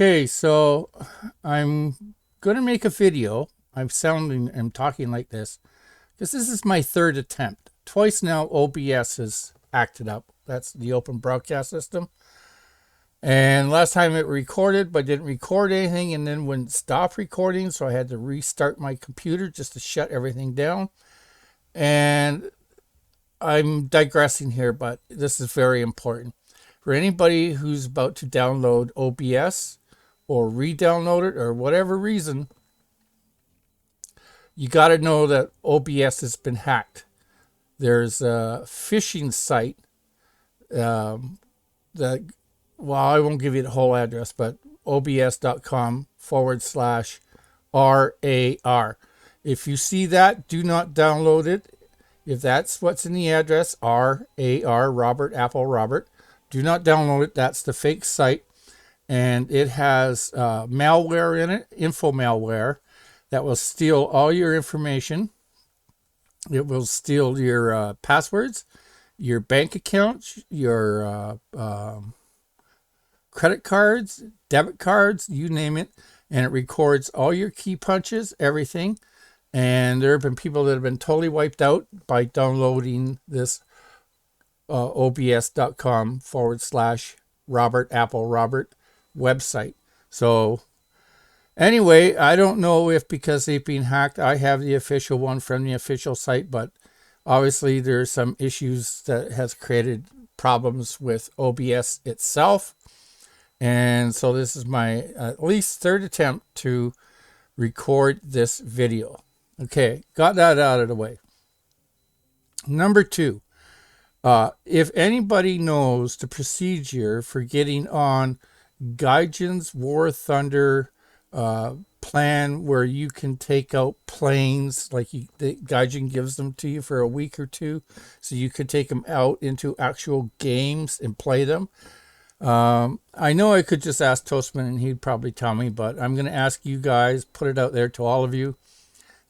Okay, so I'm gonna make a video. I'm talking like this because this is my third attempt. Twice now OBS has acted up. That's the open broadcast system. And last time it recorded, but didn't record anything and then wouldn't stop recording. So I had to restart my computer just to shut everything down. And I'm digressing here, but this is very important. For anybody who's about to download OBS or re-download it or whatever reason, you got to know that OBS has been hacked. There's a phishing site that, well, I won't give you the whole address, but obs.com/RAR. If you see that, do not download it. If that's what's in the address, RAR, Robert, Apple, Robert, do not download it. That's the fake site. And it has malware in it, info malware, that will steal all your information. It will steal your passwords, your bank accounts, your credit cards, debit cards, you name it. And it records all your key punches, everything. And there have been people that have been totally wiped out by downloading this obs.com/Robert, Apple, Robert website. So anyway, I don't know if because they've been hacked, I have the official one from the official site, but obviously there's some issues that has created problems with OBS itself. And so this is my at least third attempt to record this video. Okay, got that out of the way. Number two, if anybody knows the procedure for getting on Gaijin's War Thunder plan where you can take out planes, like Gaijin gives them to you for a week or two, so you could take them out into actual games and play them. I know I could just ask Toastman and he'd probably tell me, but I'm going to ask you guys, put it out there to all of you,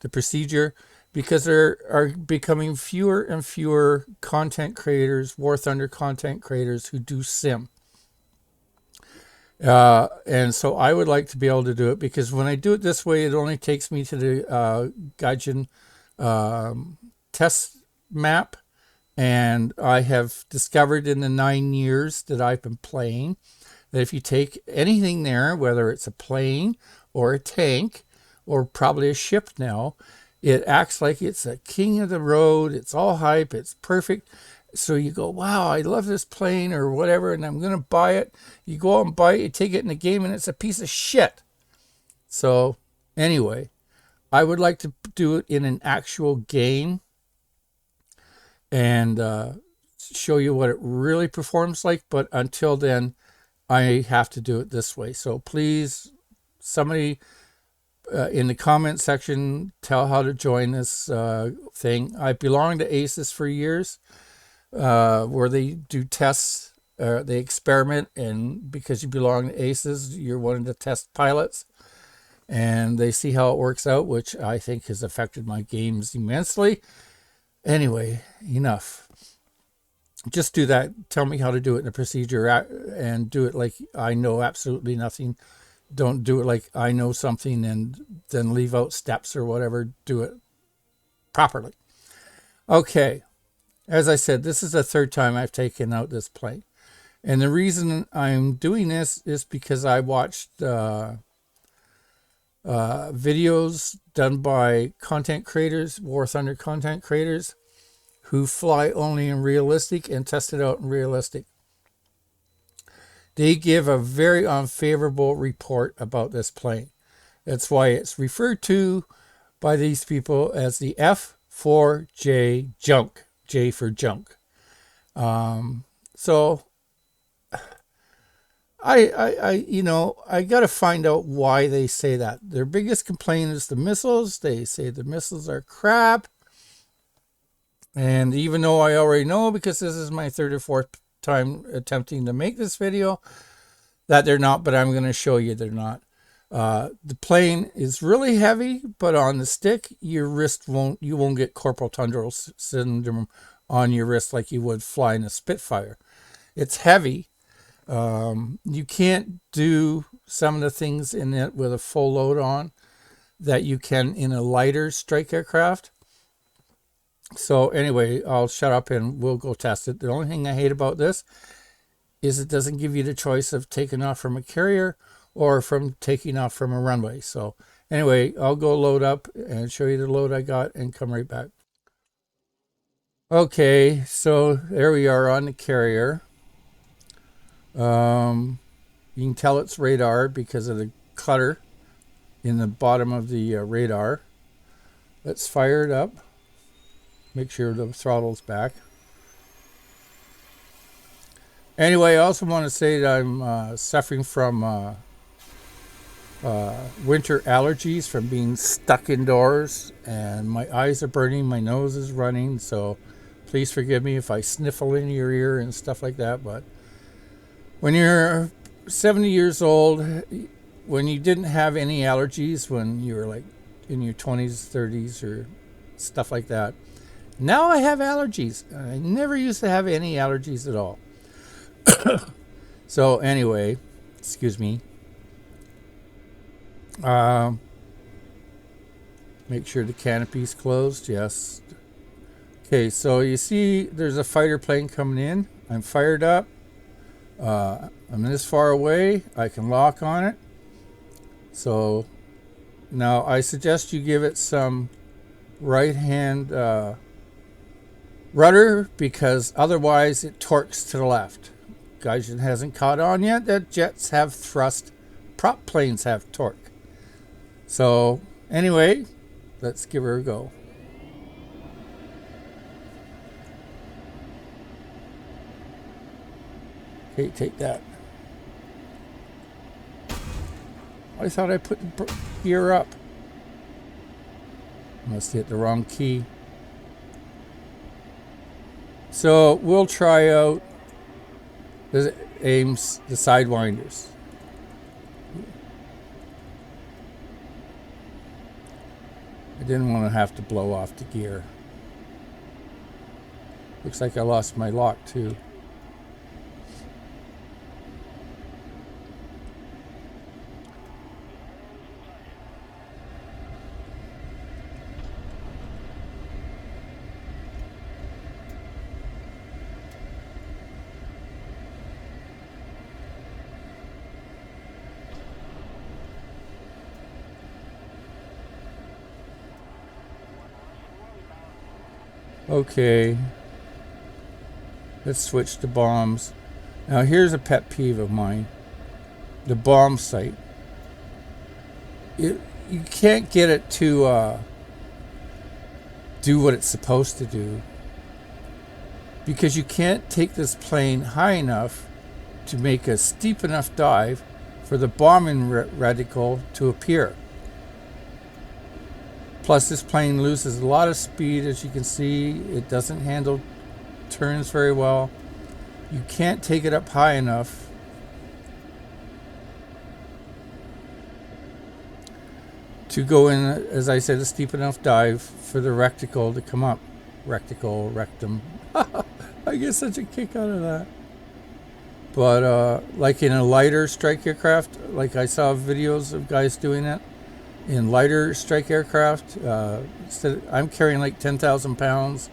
the procedure, because there are becoming fewer and fewer content creators, War Thunder content creators who do sim. And so I would like to be able to do it, because when I do it this way, it only takes me to the Gaijin test map. And I have discovered in the 9 years that I've been playing that if you take anything there, whether it's a plane or a tank or probably a ship now, it acts like it's a king of the road. It's all hype. It's perfect. So you go, wow, I love this plane or whatever, and I'm going to buy it. You go out and buy it, you take it in the game, and it's a piece of shit. So anyway, I would like to do it in an actual game and show you what it really performs like. But until then, I have to do it this way. So please, somebody in the comment section, tell how to join this thing. I belonged to ACES for years, where they do tests, they experiment, and because you belong to ACES, you're one of the test pilots, and they see how it works out, which I think has affected my games immensely. Anyway, enough. Just do that. Tell me how to do it in a procedure, and do it like I know absolutely nothing. Don't do it like I know something and then leave out steps or whatever. Do it properly. Okay. As I said, this is the third time I've taken out this plane. And the reason I'm doing this is because I watched videos done by content creators, War Thunder content creators, who fly only in realistic and test it out in realistic. They give a very unfavorable report about this plane. That's why it's referred to by these people as the F-4J junk. J for junk. So I got to find out why they say that. Their biggest complaint is the missiles. They say the missiles are crap. And even though I already know, because this is my third or fourth time attempting to make this video, that they're not, but I'm going to show you they're not. The plane is really heavy, but on the stick, your wrist you won't get carpal tunnel syndrome on your wrist like you would flying a Spitfire. It's heavy, You can't do some of the things in it with a full load on that you can in a lighter strike aircraft. So anyway, I'll shut up and we'll go test it. The only thing I hate about this is it doesn't give you the choice of taking off from a carrier or from taking off from a runway. So anyway, I'll go load up and show you the load I got and come right back. Okay, so there we are on the carrier. You can tell it's radar because of the clutter in the bottom of the radar. Let's fire it up. Make sure the throttle's back. Anyway, I also want to say that I'm suffering from winter allergies from being stuck indoors, and my eyes are burning, my nose is running, so please forgive me if I sniffle in your ear and stuff like that. But when you're 70 years old, when you didn't have any allergies when you were like in your 20s, 30s, or stuff like that, now I have allergies. I never used to have any allergies at all. So anyway, excuse me. Make sure the canopy's closed. Yes. Okay, so you see there's a fighter plane coming in. I'm fired up. I'm this far away. I can lock on it. So now I suggest you give it some right hand rudder, because otherwise it torques to the left. Guys, it hasn't caught on yet that jets have thrust, prop planes have torque. So anyway, let's give her a go. Okay, take that. I thought I put the gear up. Must hit the wrong key. So we'll try out the aims, the sidewinders. I didn't want to have to blow off the gear. Looks like I lost my lock too. Okay, let's switch to bombs. Now here's a pet peeve of mine. The bomb sight. You can't get it to do what it's supposed to do, because you can't take this plane high enough to make a steep enough dive for the bombing reticle to appear. Plus, this plane loses a lot of speed, as you can see. It doesn't handle turns very well. You can't take it up high enough to go in, as I said, a steep enough dive for the reticle to come up. Reticle, rectum. I get such a kick out of that. But like in a lighter strike aircraft, like I saw videos of guys doing it, in lighter strike aircraft, I'm carrying like 10,000 pounds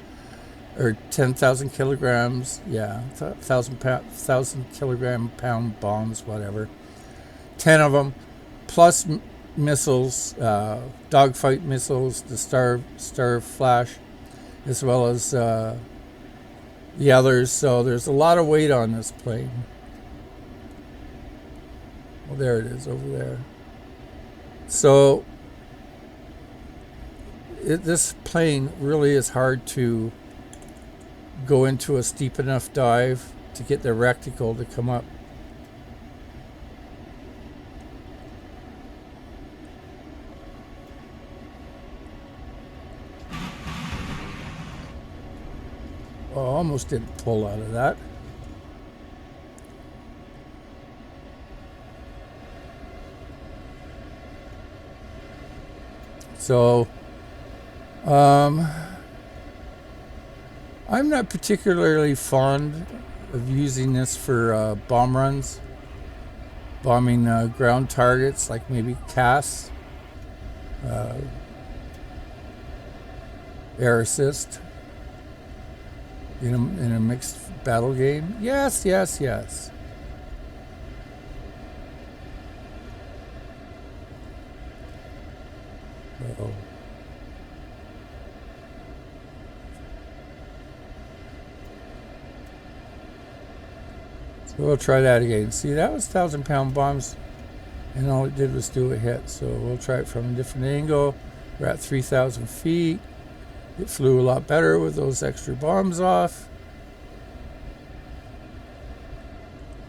or 10,000 kilograms. Yeah, 1,000 kilogram pound bombs, whatever. 10 of them, plus missiles, dogfight missiles, the Star Flash, as well as the others. So there's a lot of weight on this plane. Well, there it is over there. So this plane really is hard to go into a steep enough dive to get the reticle to come up. Oh, almost didn't pull out of that. So, I'm not particularly fond of using this for bomb runs, bombing ground targets like maybe CAS, air assist in a mixed battle game. Yes, yes, yes. Uh-oh. So we'll try that again. See, that was 1,000-pound bombs, and all it did was do a hit. So we'll try it from a different angle. We're at 3,000 feet. It flew a lot better with those extra bombs off.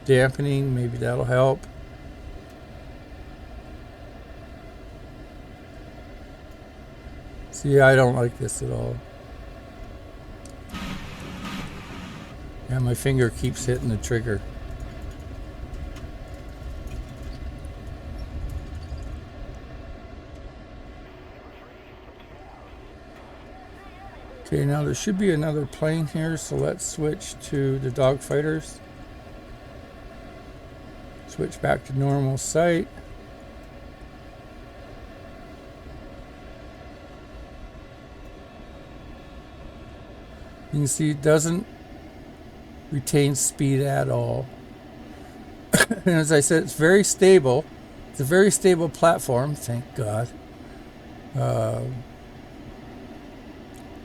Dampening, maybe that'll help. See, I don't like this at all. Yeah, my finger keeps hitting the trigger. Okay, now there should be another plane here, so let's switch to the dogfighters. Switch back to normal sight. You can see it doesn't retain speed at all. And as I said, it's very stable. It's a very stable platform, thank God.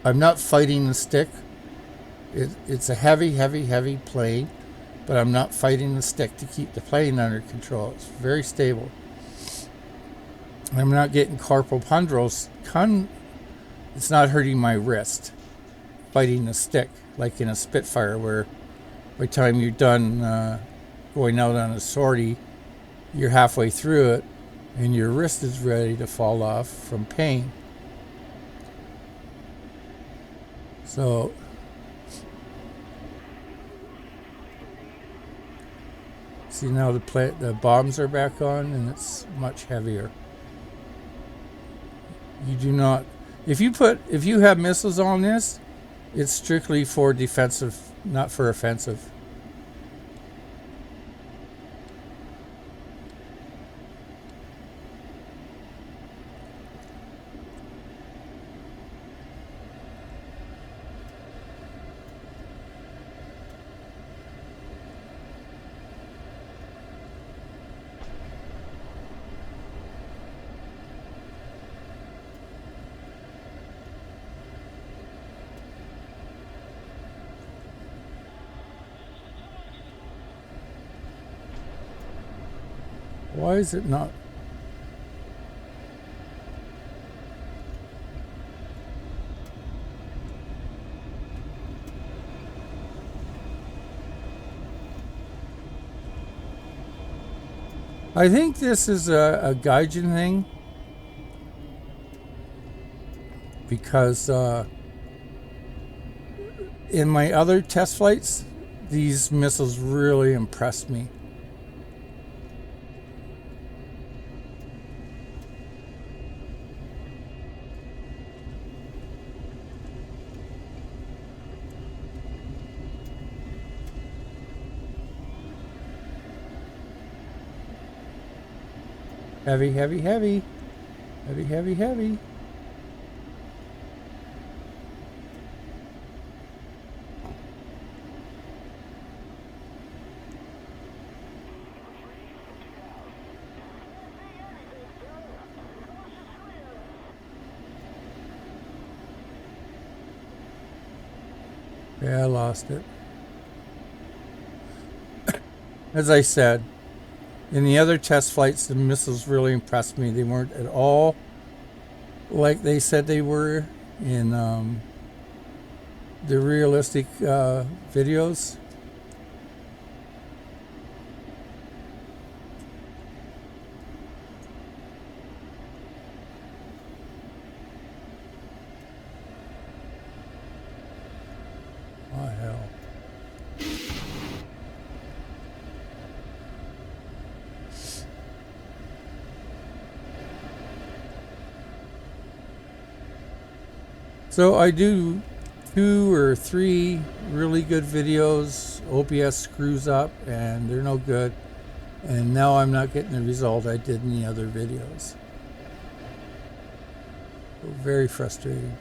I'm not fighting the stick. It's a heavy plane, but I'm not fighting the stick to keep the plane under control. It's very stable. I'm not getting carpal tunnels. It's not hurting my wrist fighting the stick like in a Spitfire, where by the time you're done going out on a sortie, you're halfway through it and your wrist is ready to fall off from pain. So see, now the bombs are back on and it's much heavier. You do not, if you have missiles on this, it's strictly for defensive, not for offensive. Why is it not? I think this is a Gaijin thing, because in my other test flights, these missiles really impressed me. Heavy, heavy, heavy. Heavy, heavy, heavy. Yeah, I lost it. As I said, in the other test flights, the missiles really impressed me. They weren't at all like they said they were in the realistic videos. Oh, hell. So I do 2 or 3 really good videos. O.B.S screws up and they're no good. And now I'm not getting the result I did in the other videos. Very frustrating.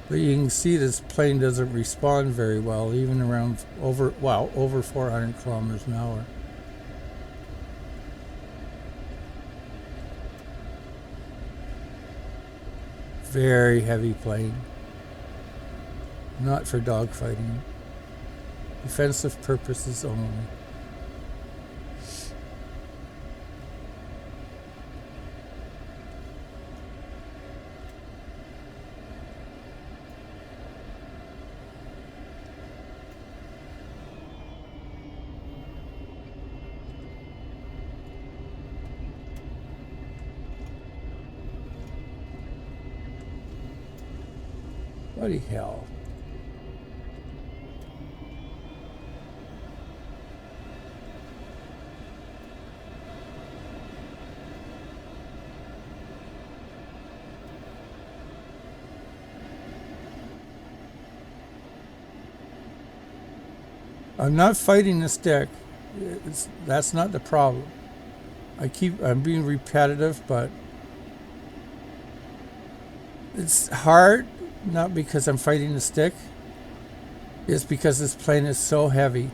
But you can see this plane doesn't respond very well, even around over 400 kilometers an hour. Very heavy plane. Not for dogfighting. Defensive purposes only. Bloody hell. I'm not fighting the stick. That's not the problem. I'm being repetitive, but it's hard, not because I'm fighting the stick. It's because this plane is so heavy.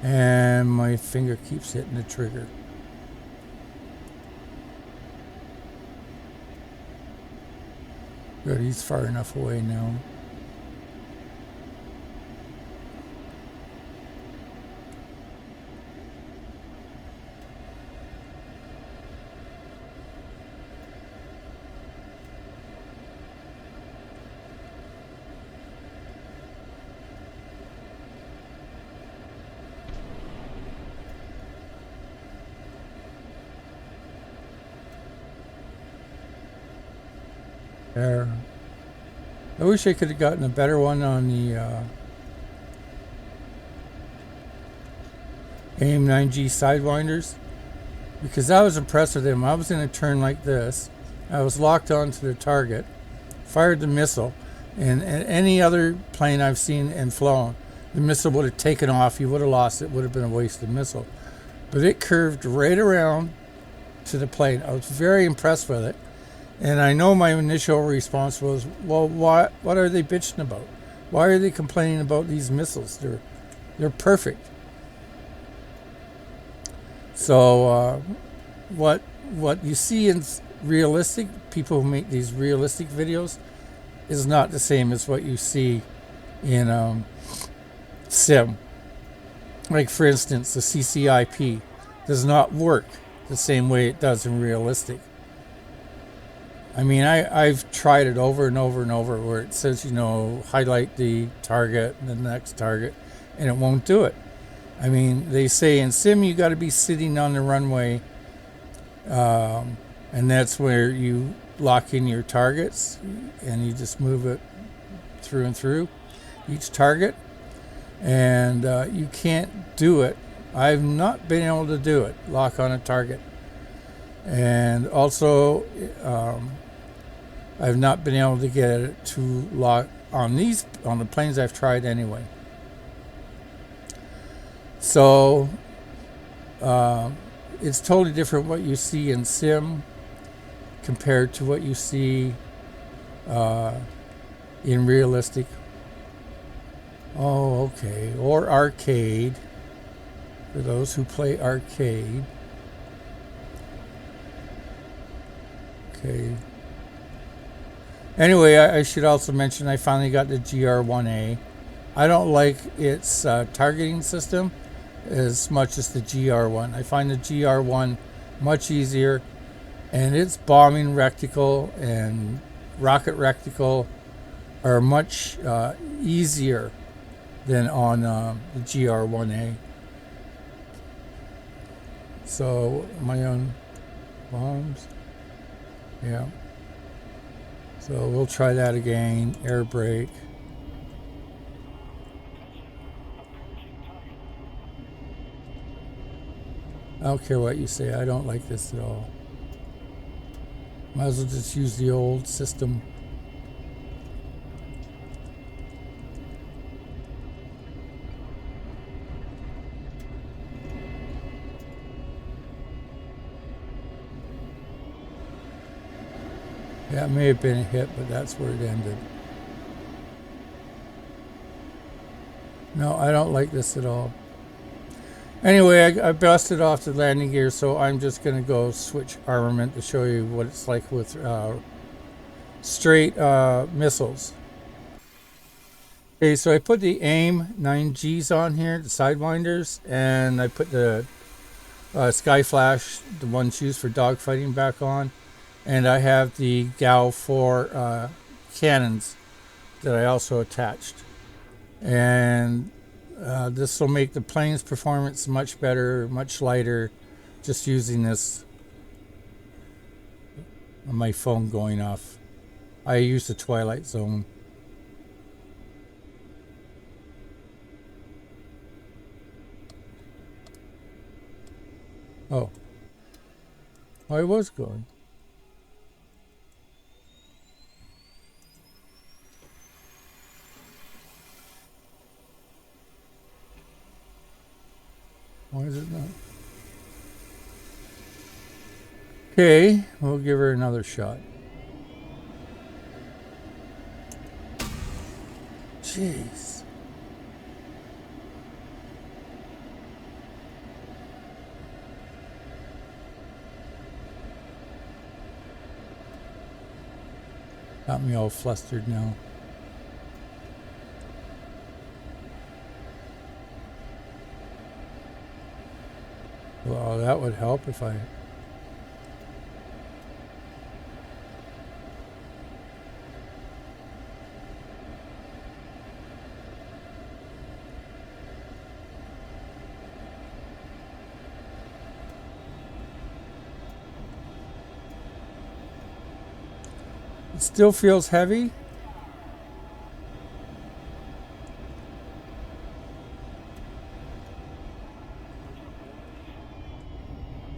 And my finger keeps hitting the trigger. Good, he's far enough away now. There. I wish I could have gotten a better one on the AIM-9G Sidewinders, because I was impressed with them. I was in a turn like this. I was locked onto the target, fired the missile, and any other plane I've seen and flown, the missile would have taken off. You would have lost it. Would have been a wasted missile. But it curved right around to the plane. I was very impressed with it. And I know my initial response was, well, what are they bitching about? Why are they complaining about these missiles? They're perfect. So what you see in realistic, people who make these realistic videos, is not the same as what you see in sim. Like, for instance, the CCIP does not work the same way it does in realistic. I mean, I've tried it over and over and over, where it says, highlight the target and the next target, and it won't do it. I mean, they say in sim you got to be sitting on the runway, and that's where you lock in your targets, and you just move it through and through each target, and you can't do it. I've not been able to do it, lock on a target. And also, I've not been able to get it to lock on the planes I've tried anyway. So it's totally different what you see in sim compared to what you see in realistic. Oh, okay. Or arcade, for those who play arcade. Okay. Anyway, I should also mention I finally got the GR1A. I don't like its targeting system as much as the GR1. I find the GR1 much easier, and its bombing reticle and rocket reticle are much easier than on the GR1A. So, my own bombs. Yeah. So we'll try that again. Air brake. I don't care what you say. I don't like this at all. Might as well just use the old system. Yeah, it may have been a hit, but that's where it ended. No, I don't like this at all. Anyway, I busted off the landing gear, so I'm just going to go switch armament to show you what it's like with straight missiles. Okay, so I put the AIM 9Gs on here, the Sidewinders, and I put the Sky Flash, the ones used for dogfighting, back on. And I have the GAU 4 cannons that I also attached. And this will make the plane's performance much better, much lighter, just using this. My phone going off. I use the Twilight Zone. Oh. I was going. Why is it not? Okay, we'll give her another shot. Jeez. Got me all flustered now. Well, that would help if I... It still feels heavy.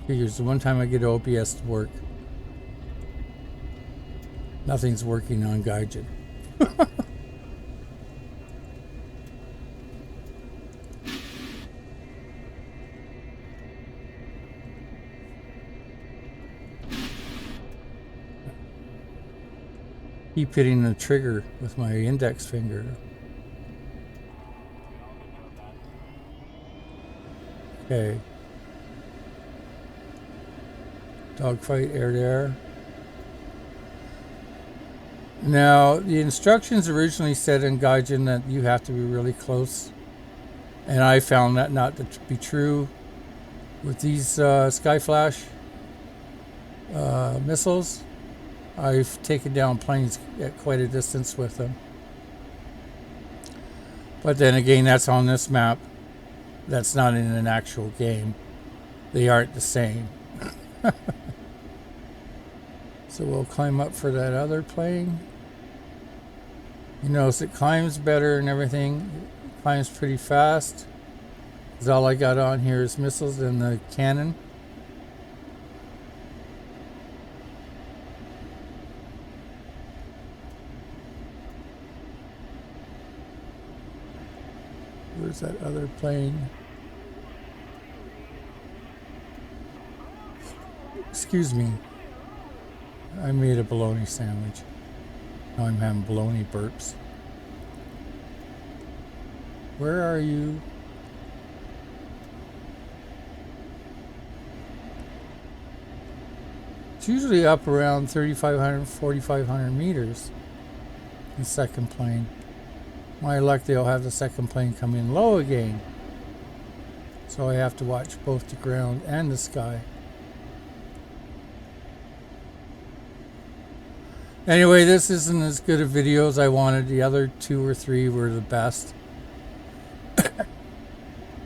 Figures the one time I get O.B.S to work, nothing's working on Gaijin. Keep hitting the trigger with my index finger. Okay. Dogfight air to air. Now, the instructions originally said in Gaijin that you have to be really close. And I found that not to be true with these Skyflash missiles. I've taken down planes at quite a distance with them. But then again, that's on this map. That's not in an actual game. They aren't the same. So we'll climb up for that other plane. You notice it climbs better and everything. It climbs pretty fast. Because all I got on here is missiles and the cannon. Where's that other plane? Excuse me. I made a bologna sandwich. Now I'm having bologna burps. Where are you? It's usually up around 3,500, 4,500 meters. The second plane. My luck, they'll have the second plane come in low again. So I have to watch both the ground and the sky. Anyway, this isn't as good a video as I wanted. The other 2 or 3 were the best.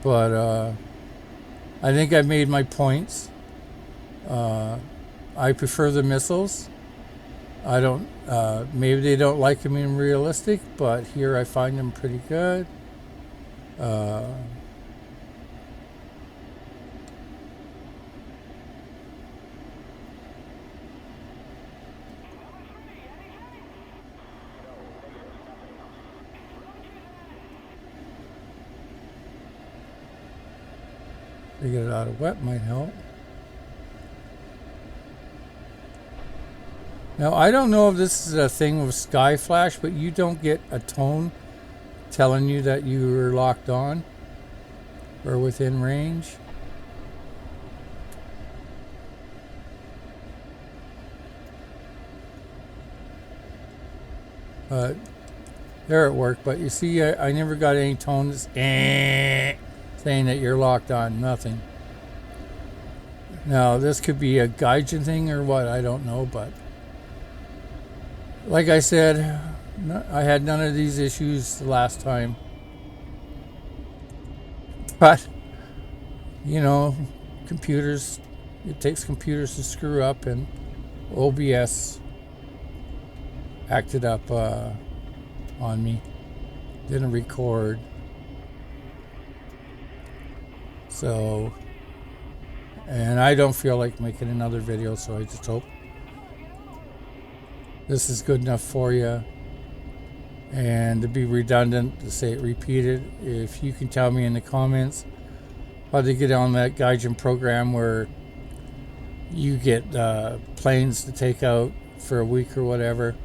But I think I made my points. I prefer the missiles. I don't, maybe they don't like them in realistic, but here I find them pretty good. To get it out of wet might help. Now, I don't know if this is a thing with Sky Flash, but you don't get a tone telling you that you were locked on or within range. There it worked, but you see, I never got any tones saying that you're locked on. Nothing. Now, this could be a Gaijin thing or what, I don't know, but like I said, I had none of these issues the last time. But, you know, computers, it takes computers to screw up, and O.B.S. acted up on me. Didn't record. So, and I don't feel like making another video, so I just hope this is good enough for you. And to be redundant, to say it repeated, if you can tell me in the comments how to get on that Gaijin program where you get planes to take out for a week or whatever,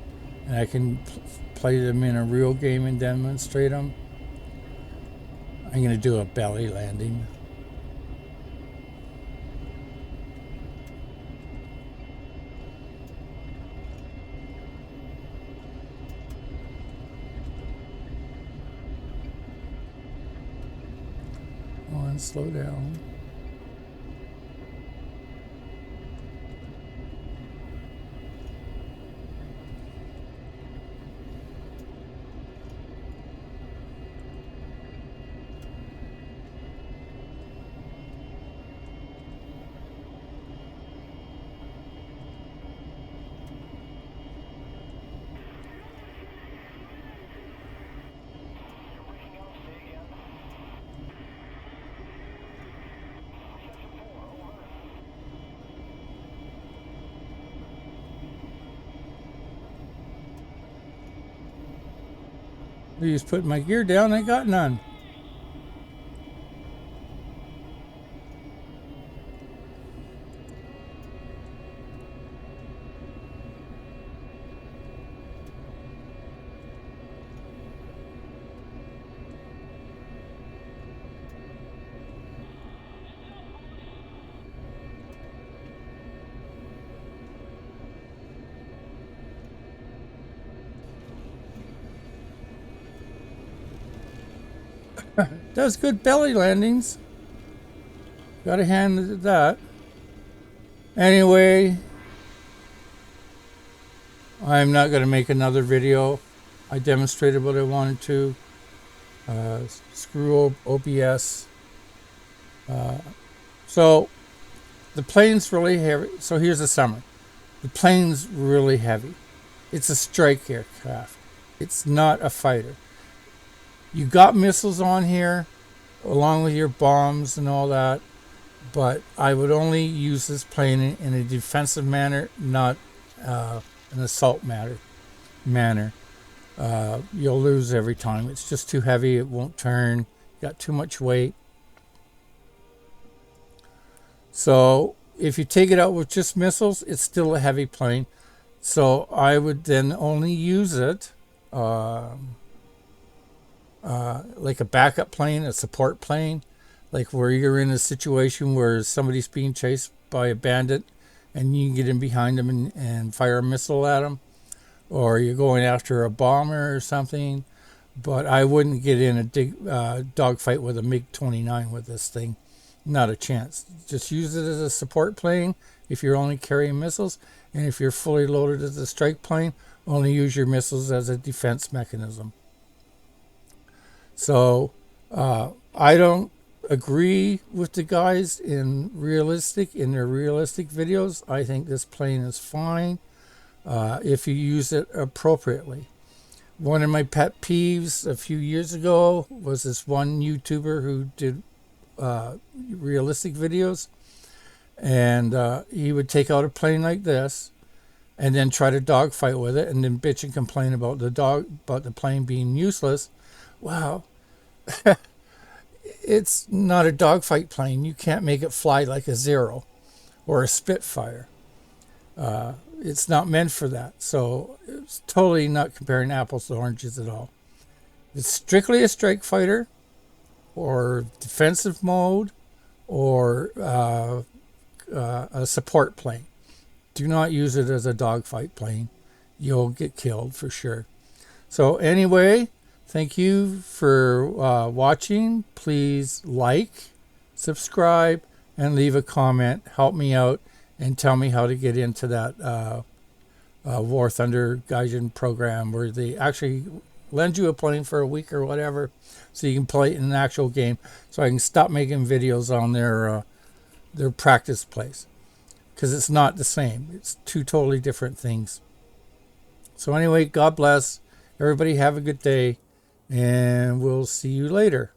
and I can play them in a real game and demonstrate them. I'm going to do a belly landing. On, slow down. I just put my gear down, I got none. Does good belly landings. Got a hand at that. Anyway, I'm not going to make another video. I demonstrated what I wanted to. Screw O.B.S. So the plane's really heavy. So here's the summary. The plane's really heavy. It's a strike aircraft. It's not a fighter. You got missiles on here, along with your bombs and all that, but I would only use this plane in a defensive manner, not an assault manner. You'll lose every time. It's just too heavy. It won't turn. Got too much weight. So if you take it out with just missiles, it's still a heavy plane. So I would then only use it like a backup plane, a support plane, like where you're in a situation where somebody's being chased by a bandit and you can get in behind them and fire a missile at them, or you're going after a bomber or something. But I wouldn't get in a dogfight with a MiG-29 with this thing. Not a chance. Just use it as a support plane if you're only carrying missiles, and if you're fully loaded as a strike plane, only use your missiles as a defense mechanism. So I don't agree with the guys in their realistic videos. I think this plane is fine if you use it appropriately. One of my pet peeves a few years ago was this one YouTuber who did realistic videos, and he would take out a plane like this and then try to dogfight with it and then bitch and complain about the plane being useless. Wow. it's not a dogfight plane. You can't make it fly like a Zero or a Spitfire. It's not meant for that. So it's totally not comparing apples to oranges at all. It's strictly a strike fighter or defensive mode or a support plane. Do not use it as a dogfight plane. You'll get killed for sure. So anyway, thank you for watching. Please like, subscribe, and leave a comment. Help me out and tell me how to get into that War Thunder Gaijin program where they actually lend you a plane for a week or whatever so you can play it in an actual game, so I can stop making videos on their practice place, because it's not the same. It's two totally different things. So anyway, God bless. Everybody have a good day, and we'll see you later.